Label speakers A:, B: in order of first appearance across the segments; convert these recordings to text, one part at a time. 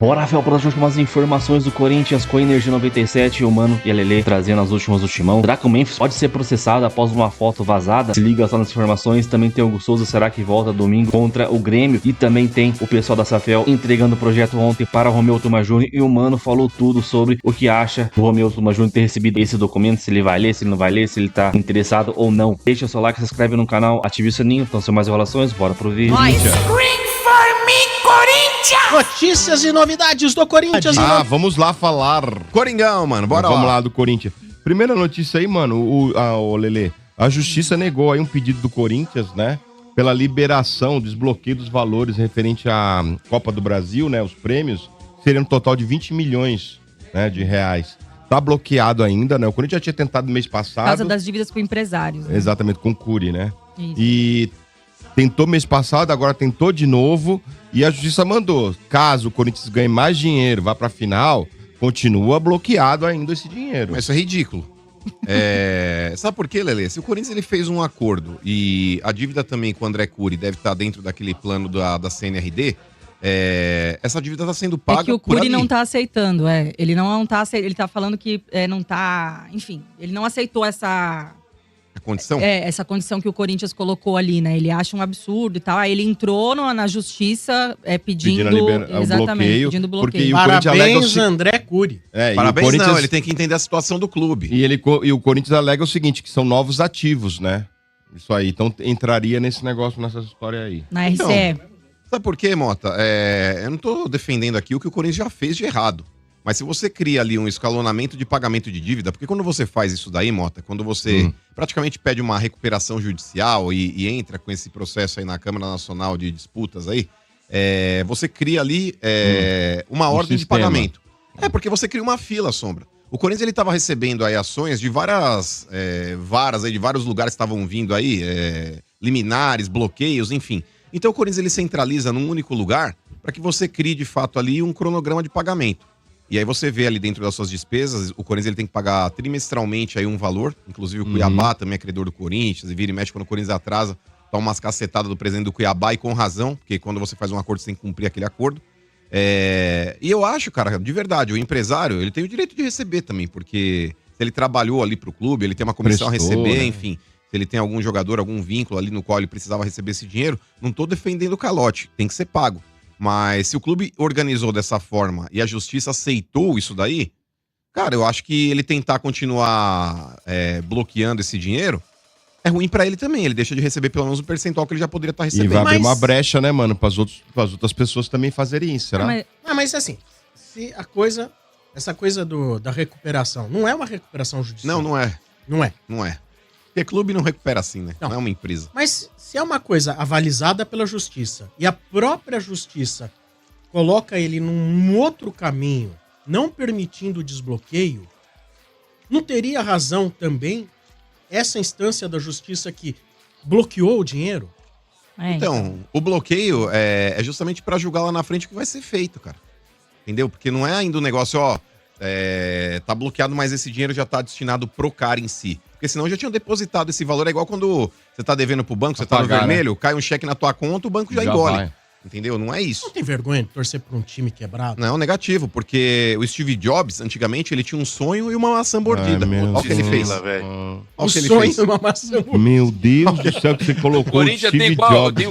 A: Bora, Rafael, para as últimas informações do Corinthians com a Energia 97, o Mano e a Lele trazendo as últimas do Timão. Será que o Memphis pode ser processado após uma foto vazada? Se liga só nas informações. Também tem o Hugo Souza, será que volta domingo contra o Grêmio? E também tem o pessoal da Safel entregando o projeto ontem para o Romeu Tuma Júnior. E o Mano falou tudo sobre o que acha do Romeu Tuma Júnior ter recebido esse documento, se ele vai ler, se ele não vai ler, se ele tá interessado ou não. Deixa o seu like, se inscreve no canal, ative o sininho. Então, sem mais enrolações, bora pro vídeo.
B: Notícias e novidades do Corinthians.
C: Vamos lá falar.
D: Coringão, mano, bora lá.
C: Vamos lá do Corinthians. Primeira notícia aí, mano, o Lelê. A Justiça negou aí um pedido do Corinthians, né? Pela liberação, desbloqueio dos valores referente à Copa do Brasil, né? Os prêmios seriam um total de 20 milhões, né, de reais. Tá bloqueado ainda, né? O Corinthians já tinha tentado mês passado.
E: Por causa das dívidas com empresários. Né?
C: Exatamente, com o Cury, né?
E: Isso.
C: E tentou mês passado, agora tentou de novo. E a Justiça mandou, caso o Corinthians ganhe mais dinheiro, vá pra final, continua bloqueado ainda esse dinheiro.
D: Mas isso é ridículo. Sabe por quê, Lelê? Se o Corinthians ele fez um acordo e a dívida também com o André Cury deve estar dentro daquele plano da CNRD, essa dívida está sendo paga.
E: É que o
D: por
E: Cury
D: ali.
E: não tá aceitando, ele não tá aceitando, ele tá falando que não tá, enfim, ele não aceitou essa
D: condição?
E: Essa condição que o Corinthians colocou ali, né? Ele acha um absurdo e tal. Aí ele entrou na justiça pedindo exatamente, pedindo bloqueio.
B: Parabéns, André Cury.
D: Parabéns,
C: Corinthians...
D: não, ele tem que entender a situação do clube.
C: E o Corinthians alega o seguinte, que são novos ativos, né? Isso aí, então entraria nesse negócio, nessa história aí.
E: Na RCE.
D: Sabe por quê, Mota? Eu não tô defendendo aqui o que o Corinthians já fez de errado. Mas se você cria ali um escalonamento de pagamento de dívida, porque quando você faz isso daí, Mota, quando você praticamente pede uma recuperação judicial e entra com esse processo aí na Câmara Nacional de Disputas aí, você cria ali uma ordem de pagamento. Porque você cria uma fila, Sombra. O Corinthians ele estava recebendo aí ações de várias varas aí, de vários lugares que estavam vindo aí, liminares, bloqueios, enfim. Então o Corinthians ele centraliza num único lugar para que você crie de fato ali um cronograma de pagamento. E aí você vê ali dentro das suas despesas, o Corinthians ele tem que pagar trimestralmente aí um valor, inclusive o Cuiabá também é credor do Corinthians, e vira e mexe quando o Corinthians atrasa, toma umas cacetadas do presidente do Cuiabá, e com razão, porque quando você faz um acordo, você tem que cumprir aquele acordo. E eu acho, cara, de verdade, o empresário, ele tem o direito de receber também, porque se ele trabalhou ali pro clube, ele tem uma comissão a receber, né? Enfim, se ele tem algum jogador, algum vínculo ali no qual ele precisava receber esse dinheiro, não tô defendendo o calote, tem que ser pago. Mas se o clube organizou dessa forma e a justiça aceitou isso daí, cara, eu acho que ele tentar continuar bloqueando esse dinheiro é ruim pra ele também. Ele deixa de receber pelo menos um percentual que ele já poderia estar recebendo.
C: E vai abrir uma brecha, né, mano, pras outras pessoas também fazerem isso, será?
B: Mas assim, se essa coisa da recuperação, não é uma recuperação judicial.
D: Não é.
B: Não é.
D: Não é. Porque clube não recupera assim, né? Não é uma empresa.
B: Mas se é uma coisa avalizada pela justiça e a própria justiça coloca ele num outro caminho, não permitindo o desbloqueio, não teria razão também essa instância da justiça que bloqueou o dinheiro?
D: Então, o bloqueio é justamente pra julgar lá na frente o que vai ser feito, cara. Entendeu? Porque não é ainda um negócio, tá bloqueado, mas esse dinheiro já tá destinado pro cara em si. Porque senão já tinham depositado esse valor. É igual quando você tá devendo pro banco, você tá no vermelho, cai um cheque na tua conta, o banco já engole. Vai. Entendeu? Não é isso.
B: Não tem vergonha de torcer por um time quebrado?
D: Não, negativo, porque o Steve Jobs, antigamente, ele tinha um sonho e uma maçã mordida. Olha o que ele fez. Olha o que ele fez.
B: E uma maçã mordida.
C: Meu Deus do céu, que você colocou o Steve Jobs,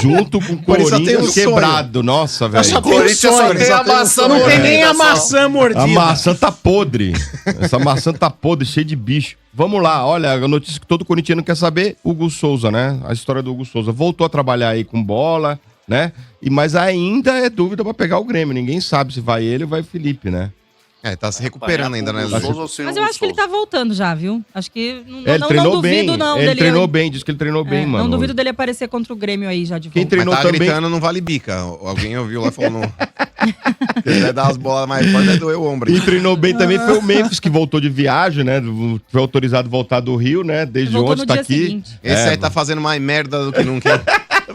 C: junto com o Corinthians quebrado. Nossa, velho.
B: O Corinthians só tem a maçã mordida. Não tem nem a maçã mordida.
C: A maçã tá podre. Essa maçã tá podre, cheia de bicho. Vamos lá, olha, a notícia que todo corintiano quer saber, Hugo Souza, né? A história do Hugo Souza. Voltou a trabalhar aí com bola, né? Mas ainda é dúvida pra pegar o Grêmio. Ninguém sabe se vai ele ou vai o Felipe, né?
D: Tá se recuperando ainda, né?
E: Mas eu acho que ele tá voltando já, viu? Acho que
C: ele treinou bem. Ele treinou
E: dele...
C: bem, diz que ele treinou bem, mano.
E: Não duvido dele aparecer contra o Grêmio aí já de volta.
C: Quem treinou
D: mas tá
C: também...
D: gritando não vale bica. Alguém ouviu lá falando... Ele vai dar as bolas mais fortes, vai doer o ombro.
C: E treinou bem também foi o Memphis, que voltou de viagem, né? Foi autorizado a voltar do Rio, né? Desde ontem tá aqui.
E: Seguinte.
D: Esse aí tá fazendo mais merda do que nunca.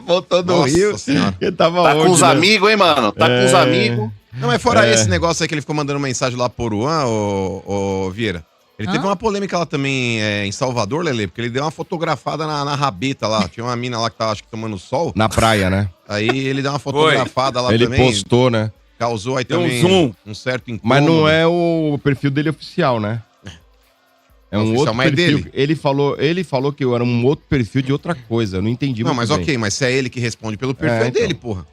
C: Voltou do Rio.
D: Ele
C: tava
F: tá
C: onde,
F: com os
C: né?
F: amigos, hein, mano? Tá com os amigos.
D: Não, mas fora esse negócio aí que ele ficou mandando mensagem lá por Uruan, ô Vieira. Ele teve uma polêmica lá também em Salvador, Lelê, porque ele deu uma fotografada na rabeta lá. Tinha uma mina lá que tava, acho que, tomando sol.
C: Na praia, né?
D: Aí ele deu uma fotografada lá
C: ele
D: também.
C: Ele postou, né?
D: Causou aí
G: Deu um
D: também
G: zoom.
D: um certo incômodo.
C: Mas não é o perfil dele oficial, né? É um
D: Oficial,
C: outro
D: mas é
C: perfil.
D: dele.
C: Ele falou que eu era um outro perfil de outra coisa. Eu não entendi
D: Não,
C: muito
D: mas
C: bem.
D: ok, mas se é ele que responde pelo perfil, é
C: então.
D: dele, porra.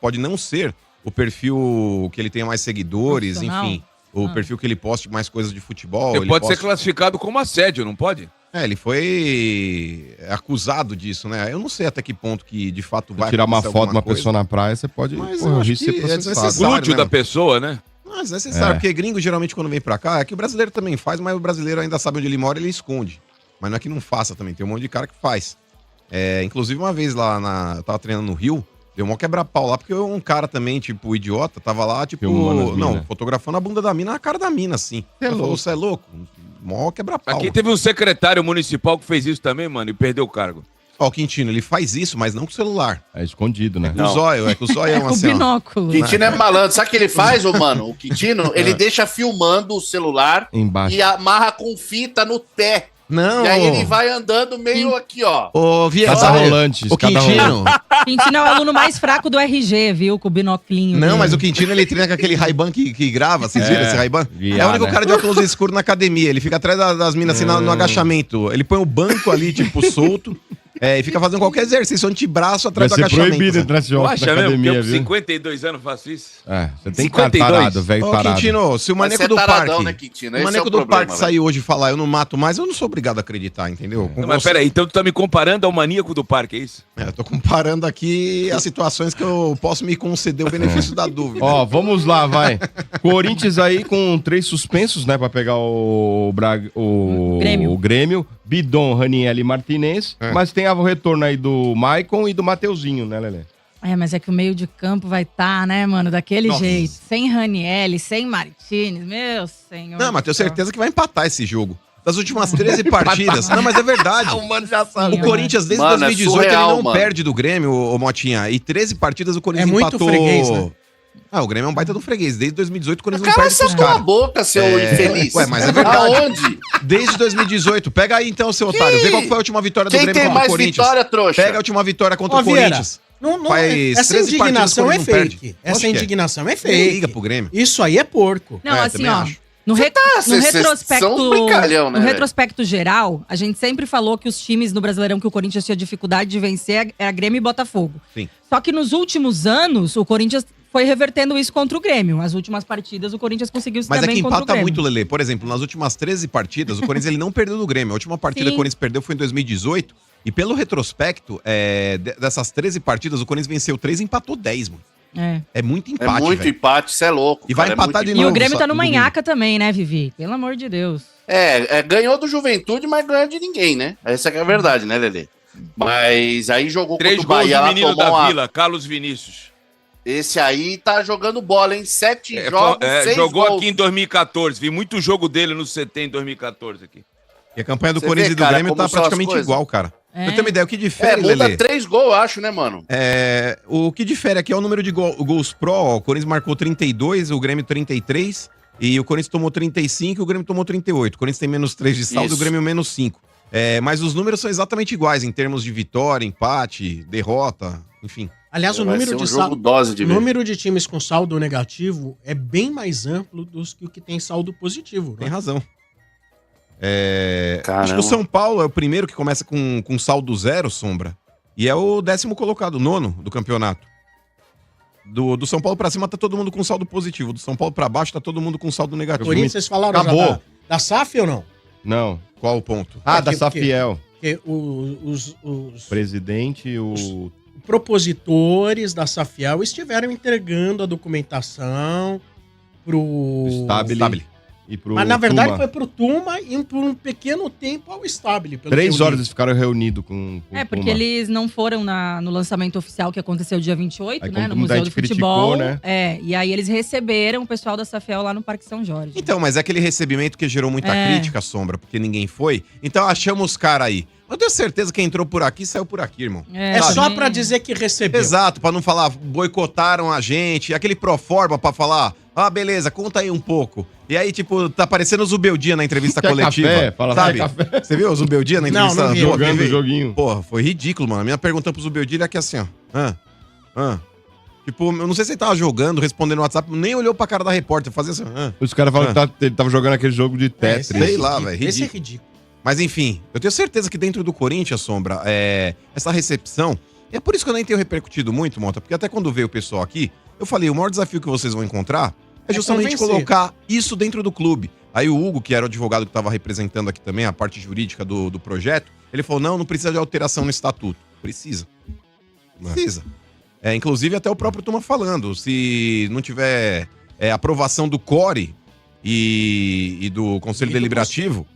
D: Pode não ser o perfil que ele tenha mais seguidores,
E: Profissional?
D: enfim. O perfil que ele poste mais coisas de futebol.
G: Você
D: ele
G: pode ser
D: posta-
G: classificado como assédio, não pode?
D: Ele foi acusado disso, né? Eu não sei até que ponto que de fato vai
C: Tirar uma
D: acontecer
C: foto de uma
D: alguma coisa.
C: pessoa na praia, você pode
D: Mas
C: correr
D: eu
C: o
D: acho
C: risco de ser
D: que é
C: processado.
D: desnecessário.
G: Glúteo
D: né,
G: da
D: mano?
G: pessoa, né?
D: Mas é necessário,
C: É.
D: porque gringo geralmente quando vem pra cá, é que o brasileiro também faz, mas o brasileiro ainda sabe onde ele mora, ele esconde. Mas não é que não faça também, tem um monte de cara que faz. Inclusive uma vez lá eu tava treinando no Rio, deu mó quebra-pau lá, porque um cara também, tipo, idiota, tava lá, tipo,
C: Filmando as mina.
D: fotografando a bunda da mina na cara da mina, assim. Ele falou, você é louco? Mó quebra-pau.
G: Aqui teve um secretário municipal que fez isso também, mano, e perdeu o cargo.
D: Ó, o Quintino, ele faz isso, mas não com o celular.
C: É escondido, né?
D: Com o zóio, é com o zóio
E: Com o
D: assim, ó.
E: binóculo.
F: O Quintino é malandro. Sabe o que ele faz, ô mano? O Quintino, ele deixa filmando o celular
C: Embaixo.
F: e amarra com fita no pé.
D: Não,
F: E aí ele vai andando meio aqui, ó.
D: Ô, Vieira,
C: Escada rolante.
D: o
C: escada
D: Quintino...
C: rolante.
E: Quintino é o aluno mais fraco do RG, viu? Com o binoclinho.
D: Não,
E: dele.
D: mas o Quintino ele treina com aquele Ray-Ban que grava, vocês viram esse Ray-Ban? É o único cara de óculos escuro na academia. Ele fica atrás das minas assim no agachamento. Ele põe o banco ali, tipo, solto. E fica fazendo qualquer exercício, antebraço
C: Vai
D: atrás do
C: ser
D: agachamento.
C: proibido
D: sabe?
C: entrar esse
G: Tu
C: óculos
G: acha
C: na
G: mesmo que
C: academia,
G: eu com
C: viu?
G: 52 anos faço isso?
C: Você tem cara
G: 52?
C: tarado, velho
D: Ô,
C: tarado.
D: Quintino, se o
F: Mas
D: Maneco
F: você é
D: do
F: taradão,
D: Parque...
F: né, Quintino?
D: O
F: Esse
D: Maneco
F: é o
D: do
F: problema,
D: Parque
F: velho.
D: saiu hoje e falar, eu não mato mais, eu não sou obrigado a acreditar, entendeu?
G: Não, mas peraí, então tu tá me comparando ao maníaco do parque, é isso?
D: Eu tô comparando aqui as situações que eu posso me conceder o benefício da dúvida.
C: Ó, vamos lá, vai. Corinthians aí com 3 suspensos, né, pra pegar o
E: Grêmio.
C: o Grêmio. Bidon, Raniel e Martinez. Mas tem o retorno aí do Maicon e do Mateuzinho, né, Lelê?
E: Mas é que o meio de campo vai estar, né, mano? Daquele
D: Nossa.
E: jeito. Sem Ranielli, sem Martínez. Meu senhor.
D: Não, mas tenho
E: do céu.
D: certeza que vai empatar esse jogo. Das últimas 13 partidas. Não, mas é verdade.
C: O mano já sabe.
D: O Corinthians, desde
F: Mano, é
D: 2018,
F: surreal,
D: ele não
F: mano.
D: perde do Grêmio, ô Motinha. E 13 partidas o Corinthians
B: É muito
D: empatou.
B: freguês, né?
D: O Grêmio é um baita do freguês. Desde 2018 o Corinthians não
F: Cala
D: perde pros
F: essa tua
D: caras.
F: boca, seu infeliz.
D: Ué, mas é verdade.
F: Aonde?
D: Desde 2018. Pega aí então, seu otário. Vê qual foi a última vitória do
F: Quem
D: Grêmio
F: tem
D: contra o
F: mais
D: Corinthians.
F: vitória, trouxa?
D: Pega a última vitória contra
B: Ó,
D: o
B: Vieira,
D: Corinthians.
B: Faz essa
D: 13
B: indignação é
D: partidas que o Corinthians não
B: fake.
D: perde.
B: Essa
D: Lógico que é.
B: indignação é
D: Nem
B: fake.
D: liga pro Grêmio.
B: Isso aí é porco.
E: Não, assim,
D: também
E: ó.
D: acho.
E: No,
F: Cês são
E: retrospecto,
F: brincalhão, né,
E: no
F: velho?
E: retrospecto geral, a gente sempre falou que os times no Brasileirão que o Corinthians tinha dificuldade de vencer era Grêmio e Botafogo.
D: Sim.
E: Só que nos últimos anos, o Corinthians foi revertendo isso contra o Grêmio. As últimas partidas, o Corinthians conseguiu isso
D: Mas é
E: também
D: que
E: contra o
D: empata
E: Grêmio.
D: muito, Lelê. Por exemplo, nas últimas 13 partidas, o Corinthians ele não perdeu do Grêmio. A última partida
E: Sim.
D: que o Corinthians perdeu foi em 2018. E pelo retrospecto, dessas 13 partidas, o Corinthians venceu 3 e empatou 10, mano. É muito
F: É
D: empate,
F: muito
D: velho.
F: empate, isso é louco.
D: E vai
F: cara,
D: empatar
F: é muito
D: de
E: E
D: novo.
E: o Grêmio tá
D: no
E: numa
D: domingo.
E: nhaca também, né, Vivi? Pelo amor de Deus.
F: Ganhou do Juventude, mas ganhou de ninguém, né? Essa que é a verdade, né, Lelê? Mas aí jogou
G: 3
F: contra o
G: gols
F: Bahia
G: do
F: lá,
G: menino
F: tomou
G: da
F: uma...
G: Vila, Carlos Vinícius.
F: Esse aí tá jogando bola, hein? 7 jogos, 6
G: jogou
F: gols.
G: aqui em 2014. Vi muito jogo dele no CT em 2014 aqui.
D: E a campanha do
F: Você
D: Corinthians
F: vê,
D: e do
F: cara,
D: Grêmio
F: como
D: tá
F: são as
D: praticamente
F: coisas.
D: igual, cara.
E: É.
D: Pra ter uma ideia, o que difere,
F: muda
D: Lelê?
F: 3 gols, eu acho, né, mano?
D: O que difere aqui é o número de gols pró. Ó. O Corinthians marcou 32, o Grêmio 33. E o Corinthians tomou 35 e o Grêmio tomou 38. O Corinthians tem menos 3 de saldo e
F: Isso.
D: o Grêmio menos 5. Mas os números são exatamente iguais em termos de vitória, empate, derrota, enfim.
B: Aliás, o
F: Vai
B: número
F: ser um
B: de
F: jogo dose de
B: o
F: ver.
B: número de times com saldo negativo é bem mais amplo dos que o que tem saldo positivo.
D: Tem
B: Né?
D: razão.
F: Caramba.
D: Acho que o São Paulo é o primeiro que começa com saldo 0, Sombra. E é o 10º colocado, 9º do campeonato. Do São Paulo pra cima tá todo mundo com saldo positivo. Do São Paulo pra baixo tá todo mundo com saldo negativo.
B: Corinthians, vocês falaram
C: Acabou.
B: já da SAF ou não?
C: Não.
D: Qual o ponto?
C: Da
B: Porque-
C: Safiel.
B: Porque os
C: Presidente, o...
B: propositores da Safiel estiveram entregando a documentação pro...
C: Stabile. E pro
B: Mas na verdade
C: Tuma.
B: foi pro Tuma e por um pequeno tempo ao Stabile. pelo
C: 3
B: que eu
C: horas
B: li.
C: eles ficaram reunidos com o
E: Porque
C: Tuma.
E: eles não foram no lançamento oficial que aconteceu dia 28,
C: Aí,
E: né?
C: como
E: No
C: muita
E: Museu do
C: gente criticou,
E: Futebol.
C: né?
E: E aí eles receberam o pessoal da Safiel lá no Parque São Jorge.
D: Então, mas é aquele recebimento que gerou muita crítica, Sombra, porque ninguém foi. Então achamos os caras aí. Eu tenho certeza que quem entrou por aqui saiu por aqui, irmão.
B: É só pra dizer que recebeu.
D: Exato, pra não falar boicotaram a gente, aquele proforma pra falar, beleza, conta aí um pouco. E aí, tipo, tá parecendo o Zubeldia na entrevista
C: Quer
D: coletiva.
C: café? Fala,
D: sabe?
C: quer café?
D: Você viu o Zubeldia na
B: Não,
D: entrevista?
B: não vi.
D: do
C: Jogando
D: TV?
C: o joguinho.
D: Porra, foi ridículo, mano. A minha pergunta pro Zubeldia é aqui assim, ó. Tipo, eu não sei se ele tava jogando, respondendo no WhatsApp, nem olhou pra cara da repórter, fazia assim.
C: Os caras falam que ele tava jogando aquele jogo de Tetris.
D: Sei lá, velho.
B: Esse é ridículo.
D: Mas enfim, eu tenho certeza que dentro do Corinthians, Sombra, essa recepção... É por isso que eu nem tenho repercutido muito, Mota, porque até quando veio o pessoal aqui, eu falei, o maior desafio que vocês vão encontrar é justamente colocar isso dentro do clube. Aí o Hugo, que era o advogado que estava representando aqui também a parte jurídica do projeto, ele falou, não precisa de alteração no estatuto. Precisa. Inclusive até o próprio Tuma falando, se não tiver aprovação do CORE e do Conselho Deliberativo,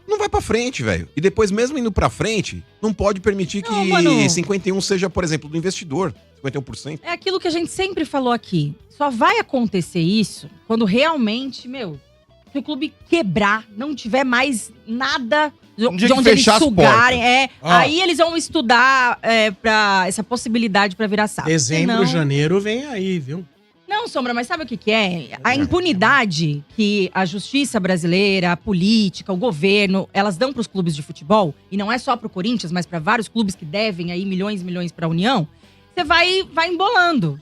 D: não vai pra frente, velho. E depois, mesmo indo pra frente, não pode permitir que 51 seja, por exemplo, do investidor. 51%.
E: É aquilo que a gente sempre falou aqui. Só vai acontecer isso quando realmente, que o clube quebrar, não tiver mais nada de onde eles sugarem. Aí eles vão estudar pra essa possibilidade pra virar SAF.
B: Dezembro, janeiro vem aí, viu?
E: Não, Sombra, mas sabe o que é? A impunidade que a justiça brasileira, a política, o governo, elas dão para os clubes de futebol, e não é só para o Corinthians, mas para vários clubes que devem aí milhões e milhões para a União, você vai embolando.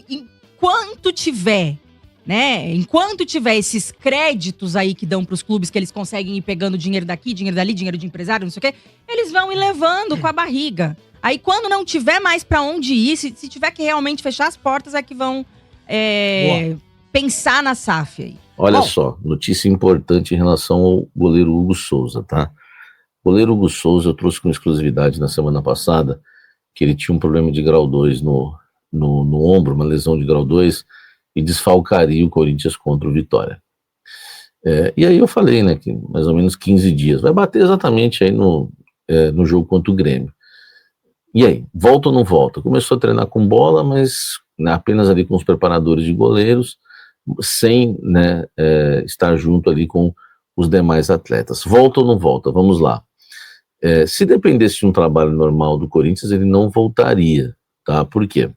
E: Enquanto tiver, enquanto tiver esses créditos aí que dão para os clubes, que eles conseguem ir pegando dinheiro daqui, dinheiro dali, dinheiro de empresário, não sei o quê, eles vão ir levando com a barriga. Aí, quando não tiver mais pra onde ir, se tiver que realmente fechar as portas, é que vão pensar na SAF aí.
H: Olha só, notícia importante em relação ao goleiro Hugo Souza, tá? O goleiro Hugo Souza, eu trouxe com exclusividade na semana passada, que ele tinha um problema de grau 2 no ombro, uma lesão de grau 2, e desfalcaria o Corinthians contra o Vitória. E aí eu falei, que mais ou menos 15 dias. Vai bater exatamente aí no jogo contra o Grêmio. E aí, volta ou não volta? Começou a treinar com bola, mas apenas ali com os preparadores de goleiros, sem estar junto ali com os demais atletas. Volta ou não volta? Vamos lá. Se dependesse de um trabalho normal do Corinthians, ele não voltaria, tá? Por quê?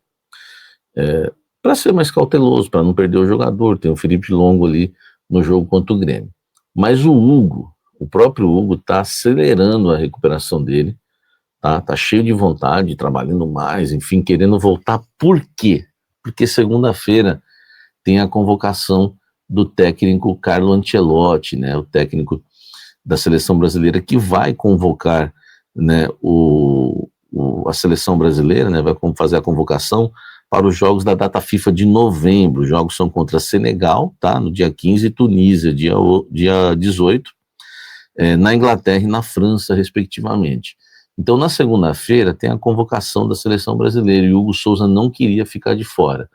H: Para ser mais cauteloso, para não perder o jogador, tem o Felipe Longo ali no jogo contra o Grêmio. Mas o próprio Hugo está acelerando a recuperação dele, tá cheio de vontade, trabalhando mais, enfim, querendo voltar. Por quê? Porque segunda-feira tem a convocação do técnico Carlo Ancelotti, o técnico da seleção brasileira, que vai convocar a seleção brasileira, vai fazer a convocação para os jogos da data FIFA de novembro. Os jogos são contra Senegal, tá, no dia 15, e Tunísia, dia 18, na Inglaterra e na França, respectivamente. Então, na segunda-feira, tem a convocação da seleção brasileira, e o Hugo Souza não queria ficar de fora.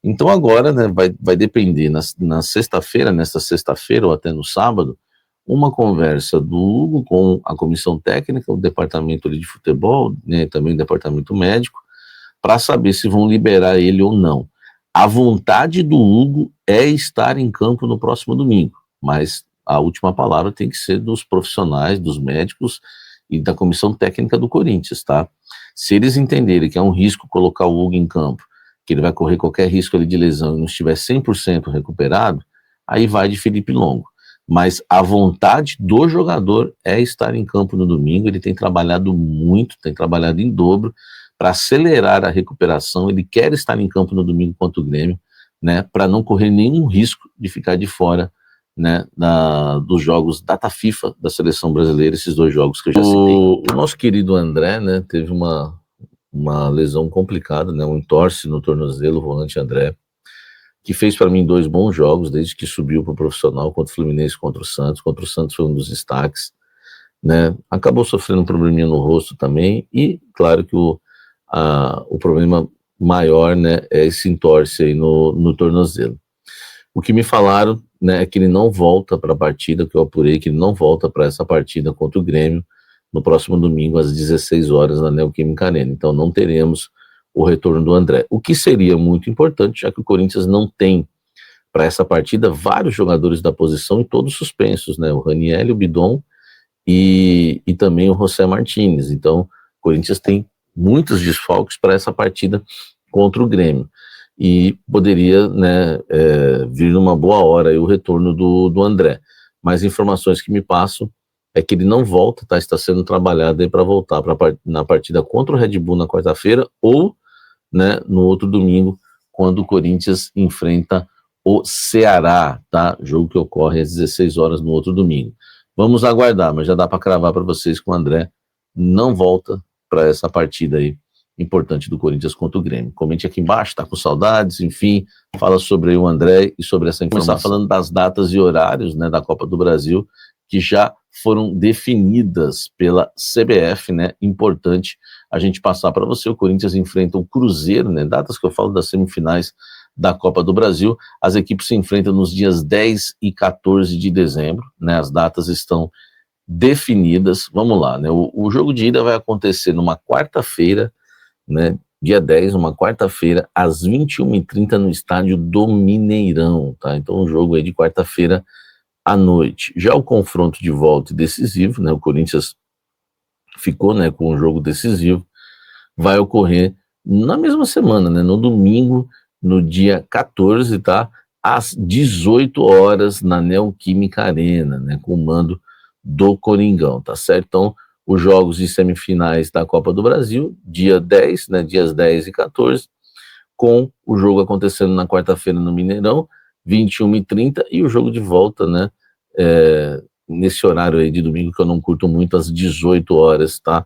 H: Então, agora, vai depender, na sexta-feira, nesta sexta-feira ou até no sábado, uma conversa do Hugo com a comissão técnica, o departamento de futebol, também o departamento médico, para saber se vão liberar ele ou não. A vontade do Hugo é estar em campo no próximo domingo, mas a última palavra tem que ser dos profissionais, dos médicos e da comissão técnica do Corinthians, tá? Se eles entenderem que é um risco colocar o Hugo em campo, que ele vai correr qualquer risco ali de lesão e não estiver 100% recuperado, aí vai de Felipe Longo. Mas a vontade do jogador é estar em campo no domingo. Ele tem trabalhado muito, tem trabalhado em dobro para acelerar a recuperação. Ele quer estar em campo no domingo contra o Grêmio, para não correr nenhum risco de ficar de fora dos jogos data FIFA da seleção brasileira, esses dois jogos que eu já citei. O nosso querido André, teve uma lesão complicada, um entorse no tornozelo, o volante André, que fez para mim 2 bons jogos desde que subiu para o profissional, contra o Fluminense, contra o Santos foi um dos destaques, acabou sofrendo um probleminha no rosto também, e claro que o problema maior, é esse entorse aí no tornozelo. O que me falaram, é que ele não volta para a partida, que eu apurei que ele não volta para essa partida contra o Grêmio no próximo domingo às 16 horas na Neoquímica Arena. Então não teremos o retorno do André, o que seria muito importante, já que o Corinthians não tem para essa partida vários jogadores da posição e todos suspensos, o Raniel, o Bidon e também o José Martínez. Então o Corinthians tem muitos desfalques para essa partida contra o Grêmio. E poderia vir numa boa hora aí o retorno do André. Mas informações que me passam é que ele não volta, está sendo trabalhado aí para voltar na partida contra o Red Bull na quarta-feira ou né, no outro domingo, quando o Corinthians enfrenta o Ceará, tá? Jogo que ocorre às 16 horas no outro domingo. Vamos aguardar, mas já dá para cravar para vocês que o André não volta para essa partida aí importante do Corinthians contra o Grêmio. Comente aqui embaixo, tá com saudades, enfim, fala sobre o André e sobre essa informação. Começar falando das datas e horários, né, da Copa do Brasil, que já foram definidas pela CBF, né? Importante a gente passar para você. O Corinthians enfrenta o Cruzeiro, né? Datas que eu falo das semifinais da Copa do Brasil. As equipes se enfrentam nos dias 10 e 14 de dezembro, né? As datas estão definidas. Vamos lá, né? O jogo de ida vai acontecer numa quarta-feira, né? Dia 10, uma quarta-feira, às 21h30 no estádio do Mineirão, tá? Então, um jogo aí de quarta-feira à noite. Já o confronto de volta decisivo, né? O Corinthians ficou, né, com um jogo decisivo, vai ocorrer na mesma semana, né? No domingo, no dia 14, tá? Às 18 horas na Neoquímica Arena, né? Com o mando do Coringão, tá certo? Então, os jogos de semifinais da Copa do Brasil, dia 10, né? Dias 10 e 14, com o jogo acontecendo na quarta-feira no Mineirão, 21h30, e o jogo de volta, né, nesse horário aí de domingo, que eu não curto muito, às 18 horas, tá?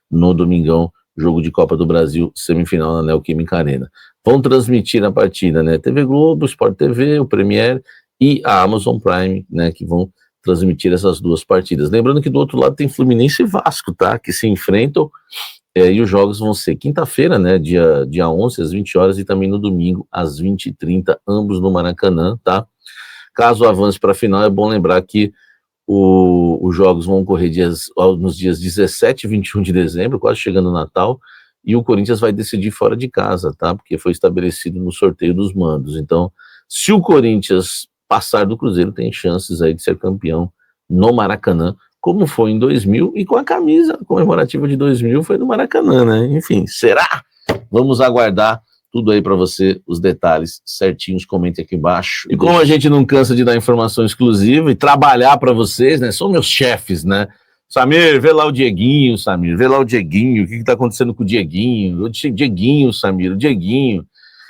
H: No domingão, jogo de Copa do Brasil, semifinal na Neoquímica Arena. Vão transmitir a partida, né? TV Globo, Sport TV, o Premier e a Amazon Prime, né? Que vão transmitir essas duas partidas. Lembrando que do outro lado tem Fluminense e Vasco, tá? Que se enfrentam, e os jogos vão ser quinta-feira, né? Dia 11, às 20 horas, e também no domingo, às 20h30, ambos no Maracanã, tá? Caso avance para a final, é bom lembrar que os jogos vão ocorrer nos dias 17 e 21 de dezembro, quase chegando o Natal, e o Corinthians vai decidir fora de casa, tá? Porque foi estabelecido no sorteio dos mandos. Então, se o Corinthians passar do Cruzeiro, tem chances aí de ser campeão no Maracanã, como foi em 2000, e com a camisa comemorativa de 2000 foi no Maracanã, né? Enfim, será? Vamos aguardar tudo aí para você, os detalhes certinhos, comente aqui embaixo. E como a gente não cansa de dar informação exclusiva e trabalhar para vocês, né? São meus chefes, né? Samir, vê lá o Dieguinho, Samir, vê lá o Dieguinho, o que tá acontecendo com o Dieguinho? O Dieguinho, Samir, o Dieguinho.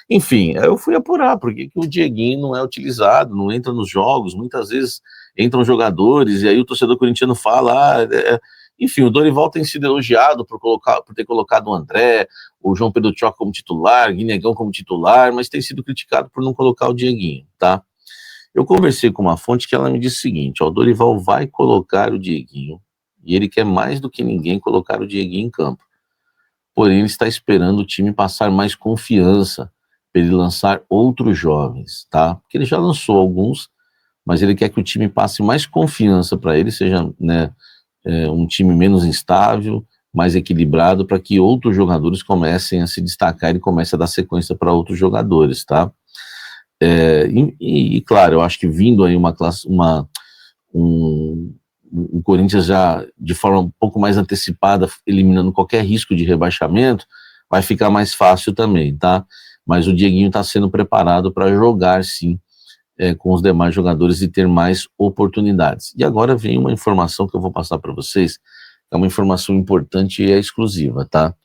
H: Enfim, eu fui apurar porque que o Dieguinho não é utilizado, não entra nos jogos, muitas vezes entram jogadores, e aí o torcedor corintiano fala, enfim, o Dorival tem sido elogiado por ter colocado o André, o João Pedro Tchoca como titular, Guinegão como titular, mas tem sido criticado por não colocar o Dieguinho, tá? Eu conversei com uma fonte que ela me disse o seguinte, ó, o Dorival vai colocar o Dieguinho, e ele quer mais do que ninguém colocar o Dieguinho em campo. Porém, ele está esperando o time passar mais confiança para ele lançar outros jovens, tá? Porque ele já lançou alguns, mas ele quer que o time passe mais confiança para ele, seja, né, um time menos instável, mais equilibrado, para que outros jogadores comecem a se destacar e comecem a dar sequência para outros jogadores, tá? E claro, eu acho que vindo aí o Corinthians já de forma um pouco mais antecipada, eliminando qualquer risco de rebaixamento, vai ficar mais fácil também, tá? Mas o Dieguinho está sendo preparado para jogar, sim, com os demais jogadores e ter mais oportunidades. E agora vem uma informação que eu vou passar para vocês, é uma informação importante e é exclusiva, tá?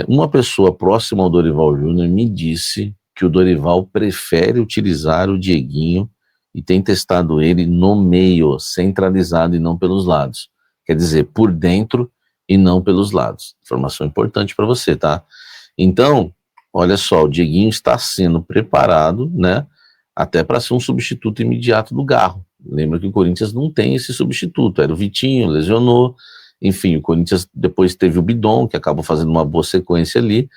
H: Uma pessoa próxima ao Dorival Júnior me disse que o Dorival prefere utilizar o Dieguinho e tem testado ele no meio, centralizado e não pelos lados. Quer dizer, por dentro e não pelos lados. Informação importante para você, tá? Então, olha só, o Dieguinho está sendo preparado, né, até para ser um substituto imediato do Garro. Lembra que o Corinthians não tem esse substituto, era o Vitinho, lesionou, enfim, o Corinthians depois teve o Bidon, que acabou fazendo uma boa sequência ali,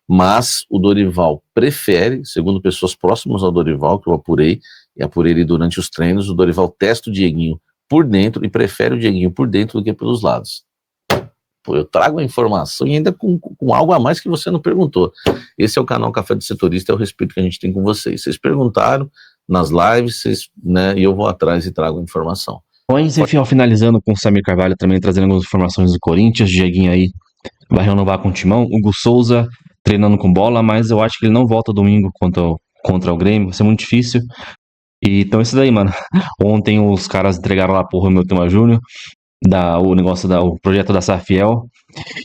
H: mas o Dorival prefere, segundo pessoas próximas ao Dorival, que eu apurei, e apurei ele durante os treinos, o Dorival testa o Dieguinho por dentro e prefere o Dieguinho por dentro do que pelos lados. Pô, eu trago a informação e ainda com algo a mais que você não perguntou. Esse é o canal Café do Setorista, é o respeito que a gente tem com vocês. Vocês perguntaram nas lives, né, e eu vou atrás e trago a informação.
A: Bom, enfim, finalizando com o Samir Carvalho também, trazendo algumas informações do Corinthians, Dieguinho aí vai renovar com o Timão, Hugo Souza treinando com bola, mas eu acho que ele não volta domingo contra o Grêmio, vai ser muito difícil. E, então isso daí, mano. Ontem os caras entregaram lá pro Romeu Tuma Júnior, o negócio o projeto da Safiel.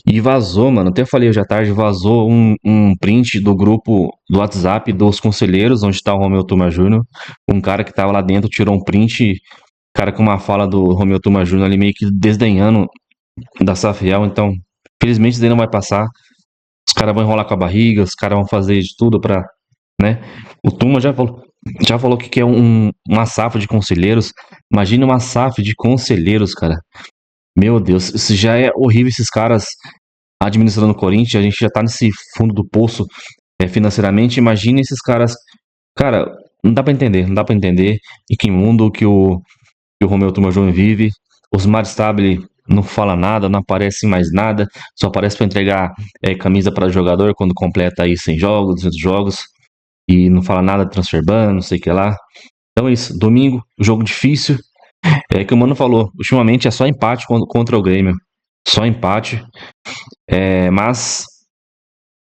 A: E vazou, mano. Até falei hoje à tarde, vazou um print do grupo do WhatsApp dos conselheiros, onde tá o Romeu Tuma Júnior. Um cara que tava lá dentro tirou um print, cara com uma fala do Romeu Tuma Júnior ali meio que desdenhando da Safiel. Então, felizmente isso daí não vai passar. Os caras vão enrolar com a barriga, os caras vão fazer de tudo pra, né? O Tuma já falou que quer uma SAF de conselheiros. Imagina uma SAF de conselheiros, cara. Meu Deus, isso já é horrível, esses caras administrando o Corinthians, a gente já tá nesse fundo do poço financeiramente. Imagina esses caras. Cara, não dá pra entender, não dá pra entender em que mundo que o Romeu Tuma Júnior vive. Os Mar Stabile não fala nada, não aparece mais nada, só aparece pra entregar camisa para jogador quando completa aí 100 jogos, 200 jogos, e não fala nada de transfer ban, não sei o que lá. Então é isso, domingo, jogo difícil. É que o Mano falou, ultimamente é só empate contra o Grêmio. Só empate. Mas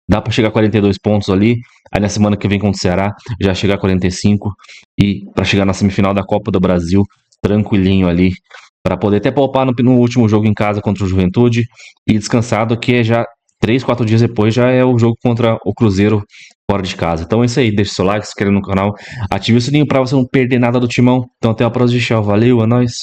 A: dá pra chegar a 42 pontos ali. Aí na semana que vem contra o Ceará, já chegar a 45. E pra chegar na semifinal da Copa do Brasil, tranquilinho ali. Pra poder até poupar no último jogo em casa contra o Juventude. E descansado, que é já 3, 4 dias depois, já é o jogo contra o Cruzeiro fora de casa. Então é isso aí, deixa o seu like, se inscreve no canal, ative o sininho pra você não perder nada do Timão. Então até a próxima, Valeu, é nóis.